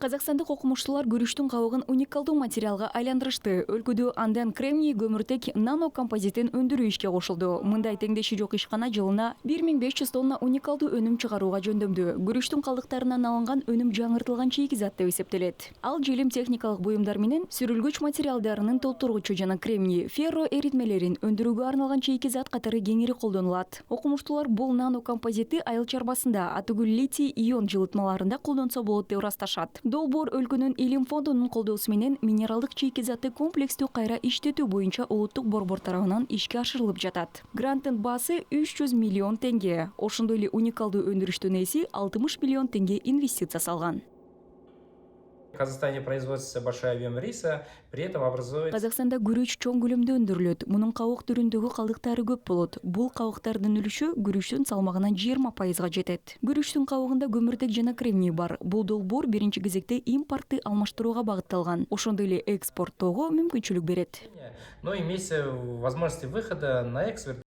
Казакстандык окумуштуулар күрүштүн кабыгын уникалдуу материалга айландырышты. Өлкөдө андан кремний көмүртек нанокомпозитин өндүрүү ишке кошулду. Мындай теңдеши жок ишкана жылына 1500 тонна уникалдуу өнүм чыгарууга жөндөмдүү. Күрүштүн калдыктарынан алынган өнүм жаңыртылган чийгизат деп эсептелет. Ал желим техникалык буюмдар менен сүрүлгүч материалдарынын толтургучу жана кремний, ферро эритмелерин өндүрүүгө арналган чийгизат катары кеңири колдонулат. Окумуштуулар бул нанокомпозитти айыл чарбасында атүгүл литий-ион жылытмаларында колдонсо болот деп ырасташат. Долбоор өлкөнүн илим фондунун колдоосу менен минералдык чийгизатты комплекстүү кайра иштетүү боюнча улуттук борбор тарабынан ишке ашырылып жатат. Гранттын баасы 300 миллион теңге. Ошондой эле уникалдуу өндүрүштүн эси 60 миллион теңге инвестиция салган. В Казахстане производится большой объем риса, при этом образуется... Казакстанда күрүч чоң көлөмдө өндүрүлөт. Мунун кабык түрүндөгү калдыктары көп болот. Бул кабыктардын үлүшү күрүчтүн салмагынан 20% жетет. Күрүчтүн кабыгында көмүртек жана кремний бар. Бул долбоор биринчи кезекте импортты алмаштырууга багытталган. Ошондой эле экспорттоого мүмкүнчүлүк берет. Но имеется возможность выхода на экспорт.